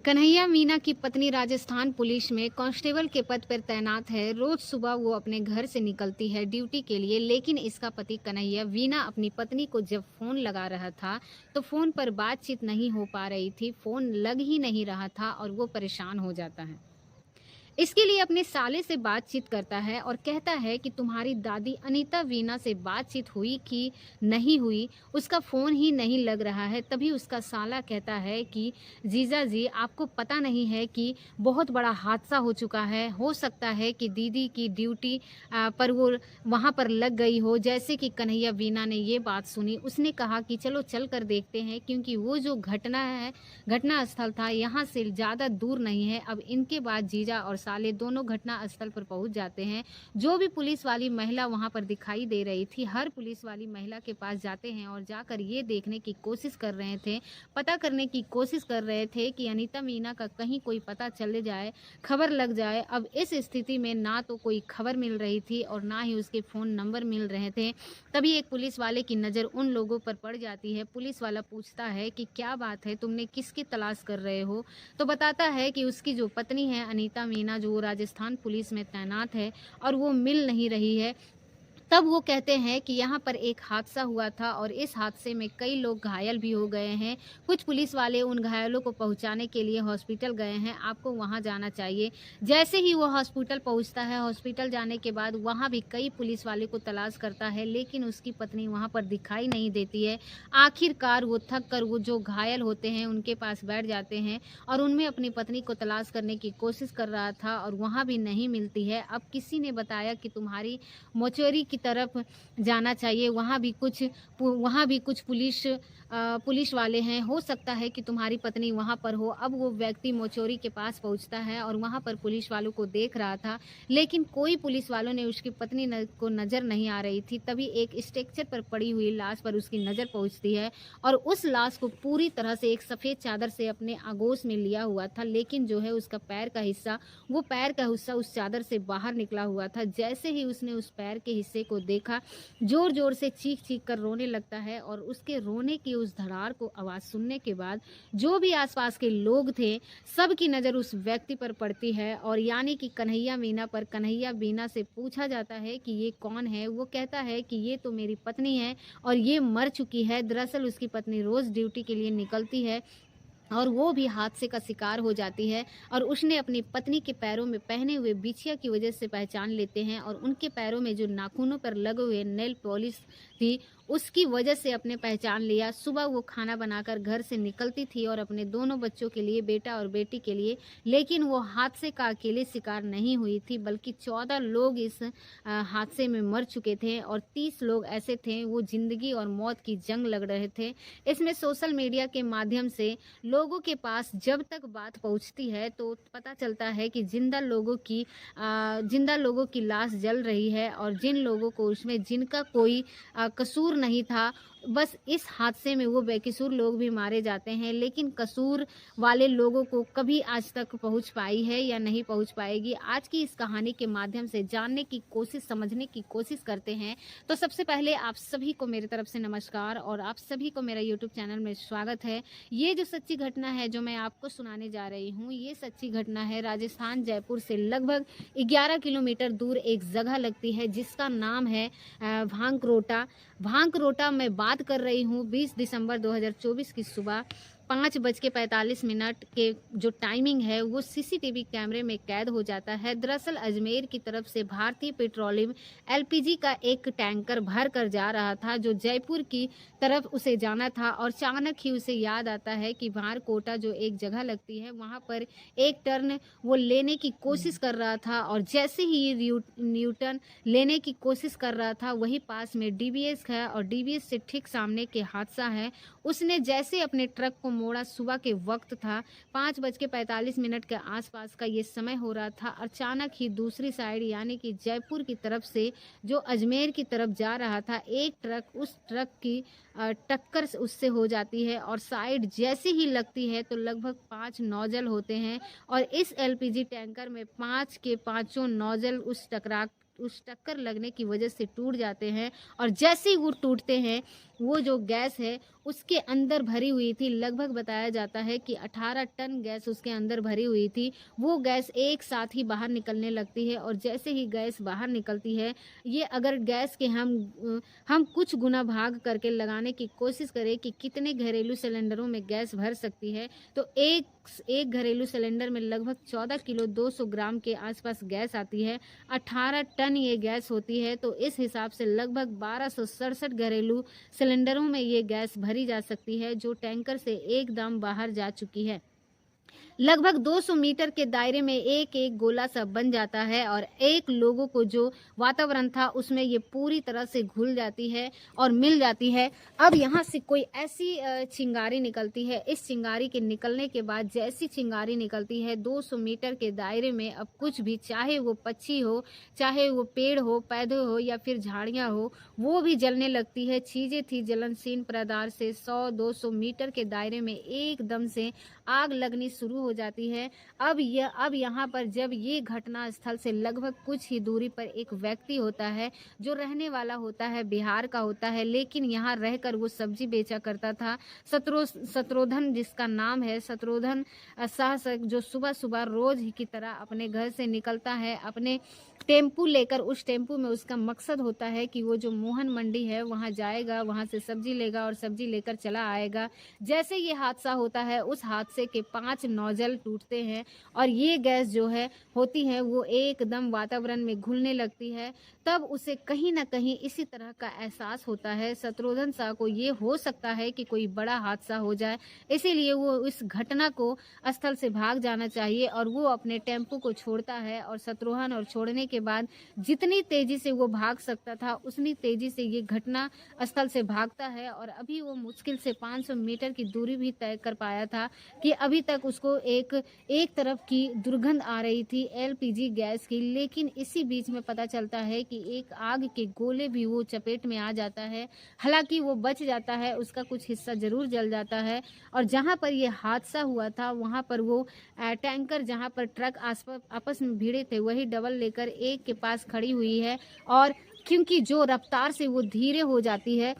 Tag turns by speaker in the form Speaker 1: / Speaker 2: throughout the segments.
Speaker 1: कन्हैया मीना की पत्नी राजस्थान पुलिस में कांस्टेबल के पद पर तैनात है। रोज सुबह वो अपने घर से निकलती है ड्यूटी के लिए, लेकिन इसका पति कन्हैया वीना अपनी पत्नी को जब फोन लगा रहा था तो फोन पर बातचीत नहीं हो पा रही थी। फोन लग ही नहीं रहा था और वो परेशान हो जाता है। इसके लिए अपने साले से बातचीत करता है और कहता है कि तुम्हारी दादी अनीता वीना से बातचीत हुई कि नहीं हुई, उसका फ़ोन ही नहीं लग रहा है। तभी उसका साला कहता है कि जीजा जी, आपको पता नहीं है कि बहुत बड़ा हादसा हो चुका है। हो सकता है कि दीदी की ड्यूटी पर वो वहाँ पर लग गई हो। जैसे कि कन्हैया वीना ने ये बात सुनी, उसने कहा कि चलो चल कर देखते हैं, क्योंकि वो जो घटना स्थल था यहाँ से ज़्यादा दूर नहीं है। अब इनके बाद जीजा और साले दोनों घटना स्थल पर पहुंच जाते हैं। जो भी पुलिस वाली महिला वहां पर दिखाई दे रही थी, हर पुलिस वाली महिला के पास जाते हैं और जाकर ये देखने की कोशिश कर रहे थे, पता करने की कोशिश कर रहे थे कि अनीता मीना का कहीं कोई पता चले जाए, खबर लग जाए। अब इस स्थिति में ना तो कोई खबर मिल रही थी और ना ही उसके फ़ोन नंबर मिल रहे थे। तभी एक पुलिस वाले की नज़र उन लोगों पर पड़ जाती है। पुलिस वाला पूछता है कि क्या बात है, तुमने किसकी तलाश कर रहे हो? तो बताता है कि उसकी जो पत्नी है अनीता मीना, जो राजस्थान पुलिस में तैनात है और वो मिल नहीं रही है। तब वो कहते हैं कि यहाँ पर एक हादसा हुआ था और इस हादसे में कई लोग घायल भी हो गए हैं। कुछ पुलिस वाले उन घायलों को पहुँचाने के लिए हॉस्पिटल गए हैं, आपको वहाँ जाना चाहिए। जैसे ही वो हॉस्पिटल पहुँचता है, हॉस्पिटल जाने के बाद वहाँ भी कई पुलिस वाले को तलाश करता है, लेकिन उसकी पत्नी वहाँ पर दिखाई नहीं देती है। आखिरकार वो थक कर वो जो घायल होते हैं उनके पास बैठ जाते हैं और उनमें अपनी पत्नी को तलाश करने की कोशिश कर रहा था और वहाँ भी नहीं मिलती है। अब किसी ने बताया कि तुम्हारी मोचोरी की तरफ जाना चाहिए, वहाँ भी कुछ पुलिस वाले हैं, हो सकता है कि तुम्हारी पत्नी वहाँ पर हो। अब वो व्यक्ति मोचोरी के पास पहुँचता है और वहाँ पर पुलिस वालों को देख रहा था, लेकिन कोई पुलिस वालों ने उसकी पत्नी को नज़र नहीं आ रही थी। तभी एक स्ट्रक्चर पर पड़ी हुई लाश पर उसकी नज़र पहुँचती है और उस लाश को पूरी तरह से एक सफ़ेद चादर से अपने आगोश में लिया हुआ था, लेकिन जो है उसका पैर का हिस्सा उस चादर से बाहर निकला हुआ था। जैसे ही उसने उस पैर के हिस्से को देखा, जोर-जोर से चीख-चीख कर रोने लगता है और उसके रोने की उस धड़ार को आवाज़ सुनने के बाद जो भी आस-पास के लोग थे, सबकी नज़र उस व्यक्ति पर पड़ती है और यानी कि कन्हैया मीना पर। कन्हैया मीना से पूछा जाता है कि ये कौन है? वो कहता है कि ये तो मेरी पत्नी है और ये मर चुकी है। दरअसल उसकी पत्नी रोज़ ड्यूटी के लिए निकलती है और वो भी हादसे का शिकार हो जाती है और उसने अपनी पत्नी के पैरों में पहने हुए बिछिया की वजह से पहचान लेते हैं और उनके पैरों में जो नाखूनों पर लगे हुए नेल पॉलिश थी, उसकी वजह से अपने पहचान लिया। सुबह वो खाना बनाकर घर से निकलती थी और अपने दोनों बच्चों के लिए, बेटा और बेटी के लिए, लेकिन वो हादसे का अकेले शिकार नहीं हुई थी, बल्कि 14 लोग इस हादसे में मर चुके थे और 30 लोग ऐसे थे वो ज़िंदगी और मौत की जंग लड़ रहे थे। इसमें सोशल मीडिया के माध्यम से लोगों के पास जब तक बात पहुंचती है तो पता चलता है कि जिंदा लोगों की लाश जल रही है और जिन लोगों को उसमें जिनका कोई कसूर नहीं था, बस इस हादसे में वो बेकसूर लोग भी मारे जाते हैं। लेकिन कसूर वाले लोगों को कभी आज तक पहुंच पाई है या नहीं पहुंच पाएगी, आज की इस कहानी के माध्यम से जानने की कोशिश, समझने की कोशिश करते हैं। तो सबसे पहले आप सभी को मेरी तरफ से नमस्कार और आप सभी को मेरा यूट्यूब चैनल में स्वागत है। ये जो सच्ची घटना है जो मैं आपको सुनाने जा रही हूँ, ये सच्ची घटना है राजस्थान जयपुर से लगभग 11 किलोमीटर दूर एक जगह लगती है जिसका नाम है भांकरोटा। भांकरोटा में बात कर रही हूँ 20 दिसंबर 2024 की सुबह 5:45 के जो टाइमिंग है वो सीसीटीवी कैमरे में कैद हो जाता है। दरअसल अजमेर की तरफ से भारतीय पेट्रोलियम एलपीजी का एक टैंकर भर कर जा रहा था जो जयपुर की तरफ उसे जाना था और अचानक ही उसे याद आता है कि भांकरोटा जो एक जगह लगती है वहाँ पर एक टर्न वो लेने की कोशिश कर रहा था और जैसे ही ये न्यूटन लेने की कोशिश कर रहा था, वही पास में डीबीएस है और डीबीएस से ठीक सामने के हादसा है। उसने जैसे अपने ट्रक को मोड़ा, सुबह के वक्त था, 5:45 के आसपास का ये समय हो रहा था। अचानक ही दूसरी साइड यानी कि जयपुर की तरफ से जो अजमेर की तरफ जा रहा था, एक ट्रक, उस ट्रक की टक्कर उससे हो जाती है और साइड जैसे ही लगती है तो लगभग 5 नौजल होते हैं और इस एलपीजी टैंकर में 5 के पाँचों नौजल उस टक्कर लगने की वजह से टूट जाते हैं। और जैसे ही वो टूटते हैं, वो जो गैस है उसके अंदर भरी हुई थी, लगभग बताया जाता है कि 18 टन गैस उसके अंदर भरी हुई थी। वो गैस एक साथ ही बाहर निकलने लगती है और जैसे ही गैस बाहर निकलती है, ये अगर गैस के हम कुछ गुना भाग करके लगाने की कोशिश करें कि कितने घरेलू सिलेंडरों में गैस भर सकती है, तो एक घरेलू सिलेंडर में लगभग 14 किलो 200 ग्राम के आसपास गैस आती है। 18 टन ये गैस होती है, तो इस हिसाब से लगभग 1267 घरेलू सिलेंडरों में ये गैस भरी जा सकती है, जो टैंकर से एकदम बाहर जा चुकी है। लगभग 200 मीटर के दायरे में एक एक गोला सा बन जाता है और एक लोगों को जो वातावरण था उसमें ये पूरी तरह से घुल जाती है और मिल जाती है। अब यहाँ से कोई ऐसी चिंगारी निकलती है। इस चिंगारी के निकलने के बाद जैसी चिंगारी निकलती है 200 मीटर के दायरे में अब कुछ भी, चाहे वो पक्षी हो, चाहे वो पेड़ हो, पौधे हो या फिर झाड़ियाँ हो, वो भी जलने लगती है। चीज़ें थी ज्वलनशील पदार्थ से 100-200 मीटर के दायरे में एकदम से आग लगनी शुरू हो जाती है। अब यहाँ पर जब ये घटना स्थल से लगभग कुछ ही दूरी पर एक व्यक्ति होता है, जो रहने वाला होता है बिहार का होता है, लेकिन यहाँ रहकर वो सब्जी बेचा करता था। शत्रुघ्न जिसका नाम है, शत्रुघ्न साह, जो सुबह सुबह रोज ही की तरह अपने घर से निकलता है अपने टेम्पू लेकर। उस टेम्पू में उसका मकसद होता है कि वो जो मोहन मंडी है वहाँ जाएगा, वहाँ से सब्जी लेगा और सब्जी लेकर चला आएगा। जैसे ये हादसा होता है, उस हादसे के 5 नोजल टूटते हैं और ये गैस जो है होती है वो एकदम वातावरण में घुलने लगती है। तब उसे कहीं ना कहीं इसी तरह का एहसास होता है, शत्रुघ्न शाह को ये हो सकता है कि कोई बड़ा हादसा हो जाए, इसीलिए वो इस घटना को स्थल से भाग जाना चाहिए और वो अपने टेम्पू को छोड़ता है। और शत्रुघ्न और छोड़ने के बाद जितनी तेजी से वो भाग सकता था उतनी तेजी से ये घटना स्थल से भागता है। और अभी वो मुश्किल से 500 मीटर की दूरी भी तय कर पाया था कि अभी तक उसको एक तरफ की दुर्गंध आ रही थी एलपीजी गैस की, लेकिन इसी बीच में पता चलता है कि एक आग के गोले भी वो चपेट में आ जाता है। हालांकि वो बच जाता है, उसका कुछ हिस्सा जरूर जल जाता है। और जहां पर ये हादसा हुआ था वहां पर वो टैंकर, जहां पर ट्रक आपस में भिड़े थे, वही डबल लेकर एक के पास खड़ी हुई है। और क्योंकि जो रफ्तार से वो धीरे हो जाती है,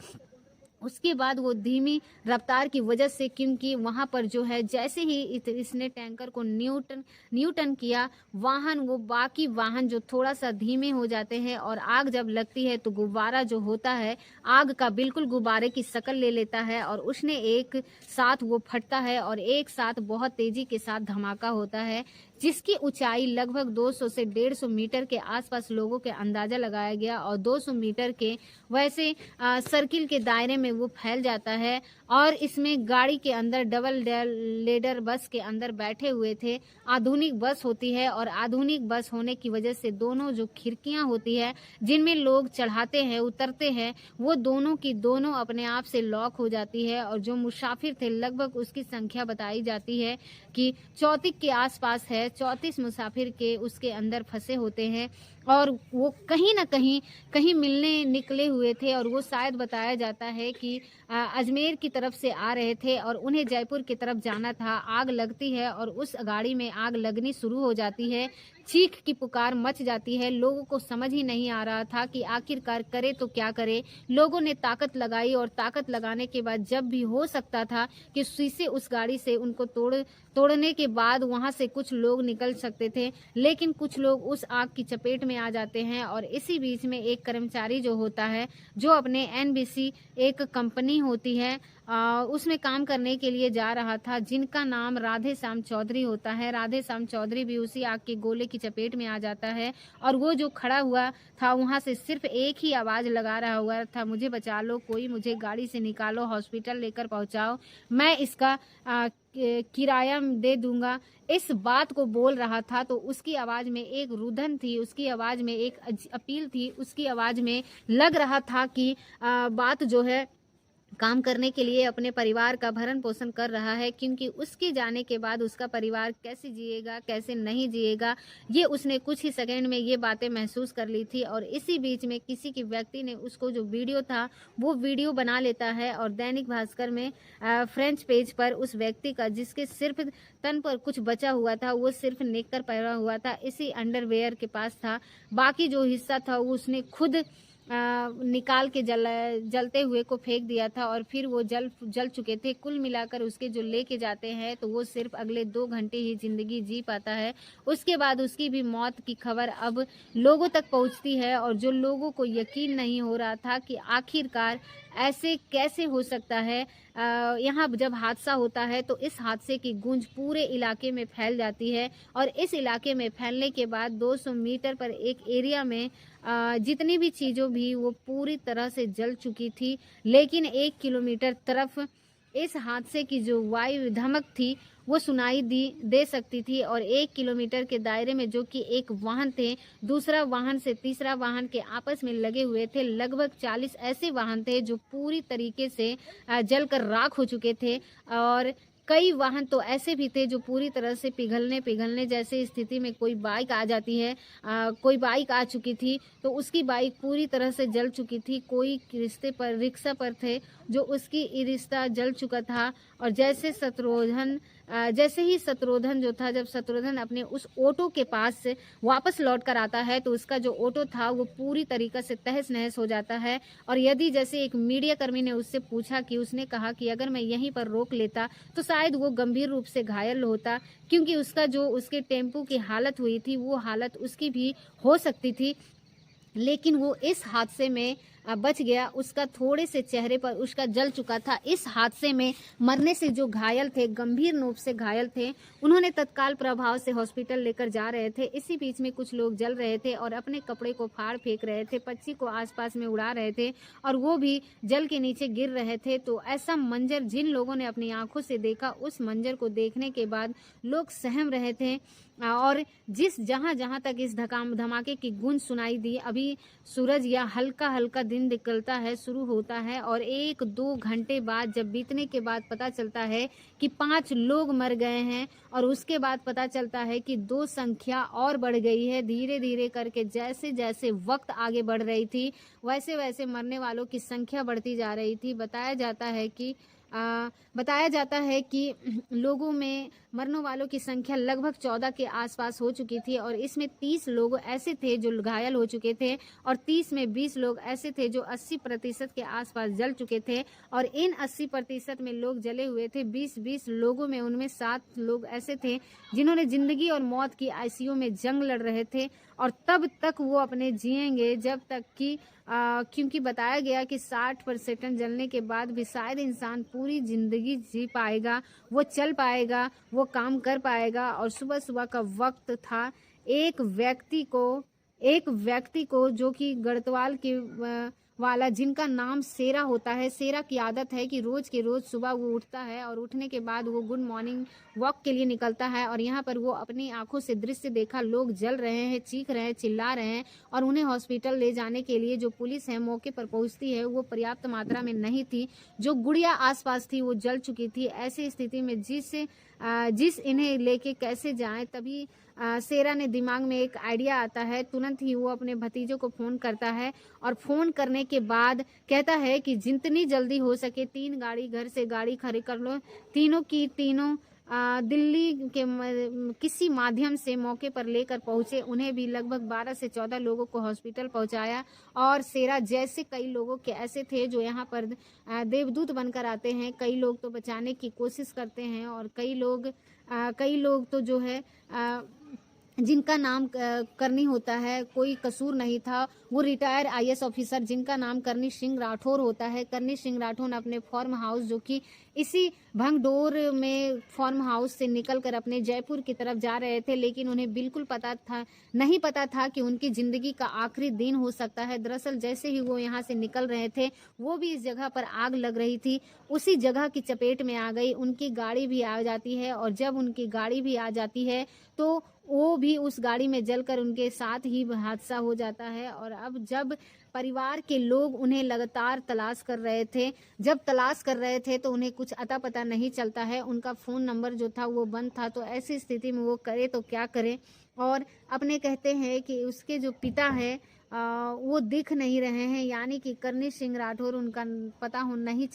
Speaker 1: उसके बाद वो धीमी रफ्तार की वजह से, क्योंकि वहाँ पर जो है जैसे ही इसने टैंकर को न्यूटन किया, वो बाकी वाहन जो थोड़ा सा धीमे हो जाते हैं और आग जब लगती है तो गुब्बारा जो होता है आग का बिल्कुल गुब्बारे की शक्ल ले लेता है और उसने एक साथ वो फटता है और एक साथ बहुत तेजी के साथ धमाका होता है, जिसकी ऊंचाई लगभग 200 से 150 मीटर के आसपास लोगों के अंदाजा लगाया गया। और 200 मीटर के वैसे सर्किल के दायरे में वो फैल जाता है। और इसमें गाड़ी के अंदर डबल लेडर बस के अंदर बैठे हुए थे। आधुनिक बस होती है और आधुनिक बस होने की वजह से दोनों जो खिड़कियां होती है जिनमें लोग चढ़ाते हैं उतरते हैं, वो दोनों की दोनों अपने आप से लॉक हो जाती है। और जो मुसाफिर थे, लगभग उसकी संख्या बताई जाती है कि 34 के आसपास है, 34 मुसाफिर के उसके अंदर फंसे होते हैं। और वो कहीं ना कहीं मिलने निकले हुए थे और वो शायद बताया जाता है कि अजमेर की तरफ से आ रहे थे और उन्हें जयपुर की तरफ जाना था। आग लगती है और उस गाड़ी में आग लगनी शुरू हो जाती है। चीख की पुकार मच जाती है। लोगों को समझ ही नहीं आ रहा था कि आखिरकार करे तो क्या करे। लोगों ने ताकत लगाई और ताकत लगाने के बाद जब भी हो सकता था कि शीशे उस गाड़ी से उनको तोड़ने के बाद वहां से कुछ लोग निकल सकते थे, लेकिन कुछ लोग उस आग की चपेट में आ जाते हैं। और इसी बीच में एक कर्मचारी जो होता है, जो अपने एनबीसी एक कंपनी होती है उसमें काम करने के लिए जा रहा था, जिनका नाम राधे श्याम चौधरी होता है। राधे श्याम चौधरी भी उसी आग के गोले की चपेट में आ जाता है। और वो जो खड़ा हुआ था वहां से सिर्फ एक ही आवाज लगा रहा हुआ था, मुझे बचा लो, कोई मुझे गाड़ी से निकालो, हॉस्पिटल लेकर पहुंचाओ, मैं इसका किराया दे दूंगा। इस बात को बोल रहा था तो उसकी आवाज में एक रुदन थी, उसकी आवाज में एक अपील थी, उसकी आवाज में लग रहा था कि बात जो है काम करने के लिए अपने परिवार का भरण-पोषण कर रहा है, क्योंकि उसके जाने के बाद उसका परिवार कैसे जिएगा, कैसे नहीं जिएगा, ये उसने कुछ ही सेकंड में ये बातें महसूस कर ली थी। और इसी बीच में किसी की व्यक्ति ने उसको जो वीडियो था, वो वीडियो बना लेता है और दैनिक भास्कर में फ्रेंच पेज पर उस व्यक्ति का, जिसके सिर्फ़ तन पर कुछ बचा हुआ था, वो सिर्फ़ नेकर पहना हुआ था, इसी अंडरवियर के पास था। बाकी जो हिस्सा था वो उसने खुद निकाल के जलते हुए को फेंक दिया था और फिर वो जल चुके थे। कुल मिलाकर उसके जो लेके जाते हैं तो वो सिर्फ अगले 2 घंटे ही ज़िंदगी जी पाता है। उसके बाद उसकी भी मौत की खबर अब लोगों तक पहुंचती है और जो लोगों को यकीन नहीं हो रहा था कि आखिरकार ऐसे कैसे हो सकता है। यहाँ जब हादसा होता है तो इस हादसे की गूंज पूरे इलाके में फैल जाती है और इस इलाके में फैलने के बाद 200 मीटर पर एक एरिया में जितनी भी चीज़ों भी वो पूरी तरह से जल चुकी थी। लेकिन 1 किलोमीटर तरफ इस हादसे की जो वायु धमक थी वो सुनाई दे सकती थी और 1 किलोमीटर के दायरे में जो कि एक वाहन थे, दूसरा वाहन से तीसरा वाहन के आपस में लगे हुए थे। लगभग 40 ऐसे वाहन थे जो पूरी तरीके से जलकर राख हो चुके थे और कई वाहन तो ऐसे भी थे जो पूरी तरह से पिघलने जैसे स्थिति में कोई बाइक आ जाती है। कोई बाइक आ चुकी थी तो उसकी बाइक पूरी तरह से जल चुकी थी। कोई रिक्शा पर थे जो उसकी ई-रिक्शा जल चुका था और जैसे ही शत्रुघ्न जो था, जब शत्रुघ्न अपने उस ऑटो के पास से वापस लौट कर आता है तो उसका जो ऑटो था वो पूरी तरीक़े से तहस-नहस हो जाता है। और यदि जैसे एक मीडिया कर्मी ने उससे पूछा कि उसने कहा कि अगर मैं यहीं पर रोक लेता तो शायद वो गंभीर रूप से घायल होता, क्योंकि उसका जो उसके टेम्पो की हालत हुई थी वो हालत उसकी भी हो सकती थी। लेकिन वो इस हादसे में बच गया। उसका थोड़े से चेहरे पर उसका जल चुका था। इस हादसे में मरने से जो घायल थे, गंभीर रूप से घायल थे, उन्होंने तत्काल प्रभाव से हॉस्पिटल लेकर जा रहे थे। इसी बीच में कुछ लोग जल रहे थे और अपने कपड़े को फाड़ फेंक रहे थे, पक्षी को आसपास में उड़ा रहे थे और वो भी जल के नीचे गिर रहे थे। तो ऐसा मंजर जिन लोगों ने अपनी आंखों से देखा, उस मंजर को देखने के बाद लोग सहम रहे थे। और जहाँ तक इस धमाके की गूंज सुनाई दी, अभी सूरज या हल्का दिन निकलता है, शुरू होता है और 1-2 घंटे बाद जब बीतने के बाद पता चलता है कि 5 लोग मर गए हैं और उसके बाद पता चलता है कि 2 संख्या और बढ़ गई है। धीरे-धीरे करके जैसे वक्त आगे बढ़ रही थी, वैसे मरने वालों की संख्या बढ़ती जा रही थी। बताया जाता है कि लोगों में मरने वालों की संख्या लगभग 14 के आसपास हो चुकी थी और इसमें 30 लोग ऐसे थे जो घायल हो चुके थे और 30 में 20 लोग ऐसे थे जो 80% के आसपास जल चुके थे। और इन 80% में लोग जले हुए थे। 20 लोगों में उनमें 7 लोग ऐसे थे जिन्होंने जिंदगी और मौत की आईसीयू में जंग लड़ रहे थे और तब तक वो अपने जिएंगे जब तक कि क्योंकि बताया गया कि 60% जलने के बाद भी शायद इंसान पूरी ज़िंदगी जी पाएगा, वो चल पाएगा, वो काम कर पाएगा। और सुबह का वक्त था। एक व्यक्ति को जो कि गढ़वाल के वाला, जिनका नाम शेरा होता है। शेरा की आदत है कि रोज़ के रोज़ सुबह वो उठता है और उठने के बाद वो गुड मॉर्निंग वॉक के लिए निकलता है और यहाँ पर वो अपनी आंखों से दृश्य देखा, लोग जल रहे हैं, चीख रहे हैं, चिल्ला रहे हैं और उन्हें हॉस्पिटल ले जाने के लिए जो पुलिस है मौके पर पहुँचती है वो पर्याप्त मात्रा में नहीं थी। जो गुड़िया आसपास थी वो जल चुकी थी। ऐसी स्थिति में जिस इन्हें लेके कैसे जाएं, तभी शेरा ने दिमाग में एक आइडिया आता है। तुरंत ही वो अपने भतीजों को फ़ोन करता है और फ़ोन करने के बाद कहता है कि जितनी जल्दी हो सके 3 गाड़ी घर से गाड़ी खरीद कर लो। तीनों की तीनों दिल्ली के किसी माध्यम से मौके पर लेकर पहुंचे। उन्हें भी लगभग 12 से 14 लोगों को हॉस्पिटल पहुंचाया और शेरा जैसे कई लोगों के ऐसे थे जो यहाँ पर देवदूत बनकर आते हैं। कई लोग तो बचाने की कोशिश करते हैं और कई लोग तो जो है जिनका नाम करनी होता है, कोई कसूर नहीं था। वो रिटायर आईएएस ऑफिसर जिनका नाम करनी सिंह राठौर होता है। करनी सिंह राठौर ने अपने फार्म हाउस, जो कि इसी भंगडोर में फार्म हाउस से निकलकर अपने जयपुर की तरफ जा रहे थे, लेकिन उन्हें बिल्कुल नहीं पता था कि उनकी ज़िंदगी का आखिरी दिन हो सकता है। दरअसल जैसे ही वो यहाँ से निकल रहे थे, वो भी इस जगह पर आग लग रही थी, उसी जगह की चपेट में आ गई। उनकी गाड़ी भी आ जाती है और जब उनकी गाड़ी भी आ जाती है तो वो भी उस गाड़ी में जलकर उनके साथ ही हादसा हो जाता है। और अब जब परिवार के लोग उन्हें लगातार तलाश कर रहे थे। जब तलाश कर रहे थे तो उन्हें कुछ अता पता नहीं चलता है, उनका फ़ोन नंबर जो था वो बंद था। तो ऐसी स्थिति में वो करे तो क्या करे, और अपने कहते हैं कि उसके जो पिता हैं वो दिख नहीं रहे हैं, यानी कि करनी सिंह राठौर, उनका पता नहीं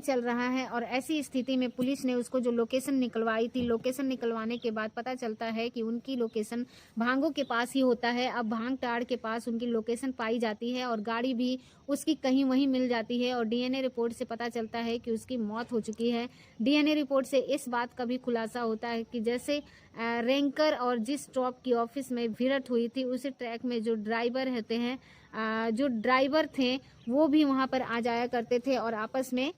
Speaker 1: चल रहा है। और ऐसी स्थिति में पुलिस ने उसको जो लोकेशन निकलवाई थी, लोकेशन निकलवाने के बाद पता चलता है कि उनकी लोकेशन भांगों के पास ही होता है। अब भांग टाड़ के पास उनकी लोकेशन पाई जाती है और गाड़ी भी उसकी कहीं वहीं मिल जाती है, और डीएनए रिपोर्ट से पता चलता है कि उसकी मौत हो चुकी है। डीएनए रिपोर्ट से इस बात का भी खुलासा होता है कि जैसे रैंकर और जिस ट्रक की ऑफिस में भिड़ंत हुई थी, उसी ट्रैक में जो ड्राइवर रहते हैं, जो ड्राइवर थे वो भी वहां पर आ जाया करते थे और आपस में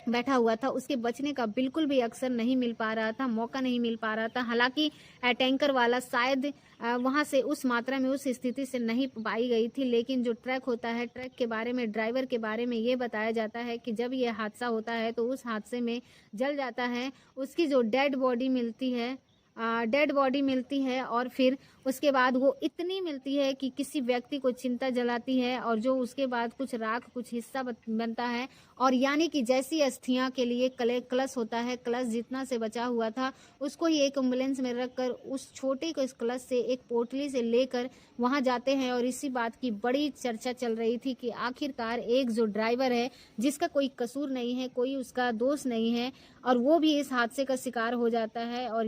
Speaker 1: बैठा हुआ था। उसके बचने का बिल्कुल भी अवसर नहीं मिल पा रहा था, मौका नहीं मिल पा रहा था। हालांकि टैंकर वाला शायद वहां से उस मात्रा में, उस स्थिति से नहीं पाई गई थी, लेकिन जो ट्रक होता है, ट्रक के बारे में, ड्राइवर के बारे में ये बताया जाता है कि जब ये हादसा होता है तो उस हादसे में जल जाता है। उसकी जो डेड बॉडी मिलती है और फिर उसके बाद वो इतनी मिलती है कि किसी व्यक्ति को चिंता जलाती है, और जो उसके बाद कुछ राख, कुछ हिस्सा बनता है, और यानी कि जैसी अस्थियां के लिए कलश होता है, कलश जितना से बचा हुआ था उसको ही एक एम्बुलेंस में रखकर उस छोटे को इस कलश से एक पोटली से लेकर वहां जाते हैं। और इसी बात की बड़ी चर्चा चल रही थी कि आखिरकार एक जो ड्राइवर है, जिसका कोई कसूर नहीं है, कोई उसका दोष नहीं है, और वो भी इस हादसे का शिकार हो जाता है। और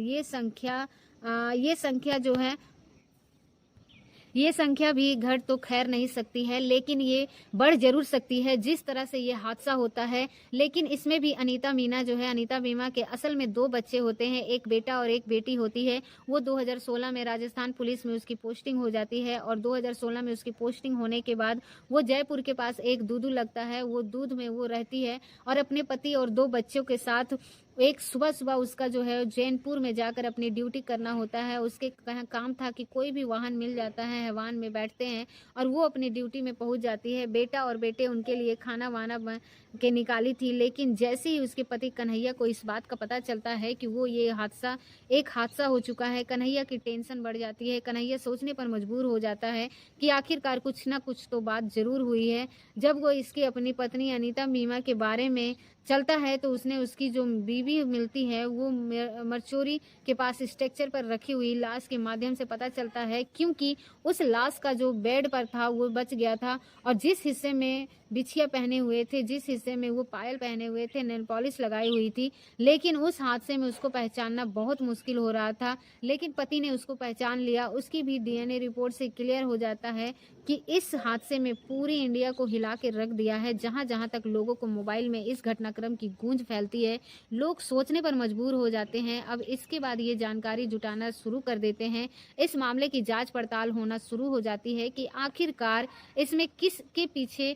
Speaker 1: ये संख्या भी घट तो खैर नहीं सकती है, लेकिन ये बढ़ जरूर सकती है जिस तरह से ये हादसा होता है। लेकिन इसमें भी अनीता मीना के असल में 2 बच्चे होते हैं, एक बेटा और एक बेटी होती है। वो 2016 में राजस्थान पुलिस में उसकी पोस्टिंग हो जाती है, और 2016 में उसकी पोस्टिंग होने के बाद वो जयपुर के पास एक दूधू लगता है, वो दूध में वो रहती है और अपने पति और 2 बच्चों के साथ एक सुबह उसका जो है जैनपुर में जाकर अपनी ड्यूटी करना होता है। उसके काम था कि कोई भी वाहन मिल जाता है, वाहन में बैठते हैं और वो अपनी ड्यूटी में पहुंच जाती है। बेटा और बेटे उनके लिए खाना वाना के निकाली थी, लेकिन जैसे ही उसके पति कन्हैया को इस बात का पता चलता है कि वो एक हादसा हो चुका है, कन्हैया की टेंशन बढ़ जाती है। कन्हैया सोचने पर मजबूर हो जाता है कि आखिरकार कुछ ना कुछ तो बात जरूर हुई है। जब वो इसकी अपनी पत्नी अनीता मीना के बारे में चलता है तो उसने उसकी जो बीवी मिलती है वो मरचोरी के पास स्ट्रक्चर पर रखी हुई लाश के माध्यम से पता चलता है, क्योंकि उस लाश का जो बेड पर था वो बच गया था, और जिस हिस्से में बिछिया पहने हुए थे, जिस हिस्से में वो पायल पहने हुए थे, नेल पॉलिश लगाई हुई थी, लेकिन उस हादसे में उसको पहचानना बहुत मुश्किल हो रहा था। लेकिन पति ने उसको पहचान लिया। उसकी भी डीएनए रिपोर्ट से क्लियर हो जाता है कि इस हादसे में पूरी इंडिया को हिला के रख दिया है। जहां जहां तक लोगों को मोबाइल में इस घटनाक्रम की गूंज फैलती है, लोग सोचने पर मजबूर हो जाते हैं। अब इसके बाद ये जानकारी जुटाना शुरू कर देते हैं, इस मामले की जांच पड़ताल होना शुरू हो जाती है कि आखिरकार इसमें किसके पीछे,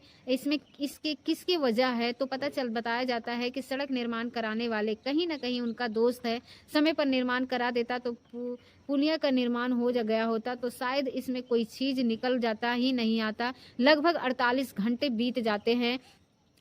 Speaker 1: किसकी वजह है। तो बताया जाता है कि सड़क निर्माण कराने वाले कहीं ना कहीं उनका दोस्त है, समय पर निर्माण करा देता तो पुलिया का निर्माण हो गया होता, तो शायद इसमें कोई चीज निकल जाता ही नहीं आता। लगभग 48 घंटे बीत जाते हैं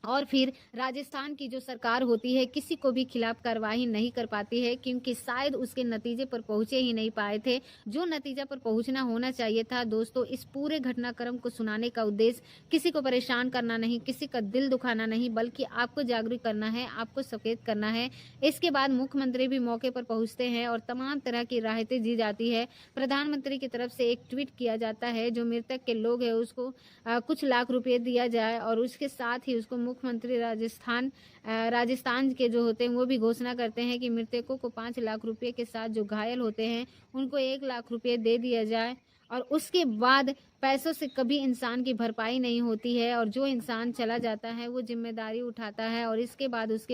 Speaker 1: और फिर राजस्थान की जो सरकार होती है किसी को भी खिलाफ कार्रवाई नहीं कर पाती है, क्योंकि शायद उसके नतीजे पर पहुंचे ही नहीं पाए थे जो नतीजा पर पहुंचना होना चाहिए था। दोस्तों, इस पूरे घटनाक्रम को सुनाने का उद्देश्य किसी को परेशान करना नहीं, किसी का दिल दुखाना नहीं, बल्कि आपको जागरूक करना है, आपको सचेत करना है। इसके बाद मुख्यमंत्री भी मौके पर पहुंचते हैं और तमाम तरह की राहतें दी जाती है। प्रधानमंत्री की तरफ से एक ट्वीट किया जाता है, जो मृतक के लोग हैं उसको कुछ लाख रुपये दिया जाए, और उसके साथ ही उसको मुख्यमंत्री राजस्थान के जो होते हैं वो भी घोषणा करते हैं कि मृतकों को 5 लाख रुपए के साथ जो घायल होते हैं उनको 1 लाख रुपए दे दिया जाए। और उसके बाद पैसों से कभी इंसान की भरपाई नहीं होती है, और जो इंसान चला जाता है वो जिम्मेदारी उठाता है, और उसके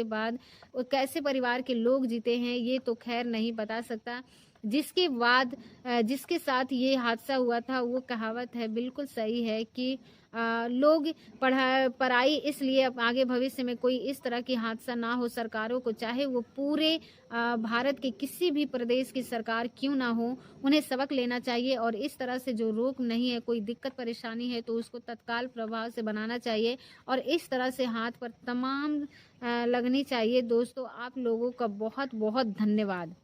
Speaker 1: बाद वो कैसे परिवार के लोग जीते हैं ये तो खैर नहीं बता सकता। जिसके साथ ये हादसा हुआ था वो कहावत है, बिल्कुल सही है कि लोग पढ़ाई इसलिए अब आगे भविष्य में कोई इस तरह की हादसा ना हो। सरकारों को, चाहे वो पूरे भारत के किसी भी प्रदेश की सरकार क्यों ना हो, उन्हें सबक लेना चाहिए, और इस तरह से जो रोक नहीं है, कोई दिक्कत परेशानी है तो उसको तत्काल प्रभाव से बनाना चाहिए, और इस तरह से हाथ पर तमाम लगनी चाहिए। दोस्तों, आप लोगों का बहुत बहुत धन्यवाद।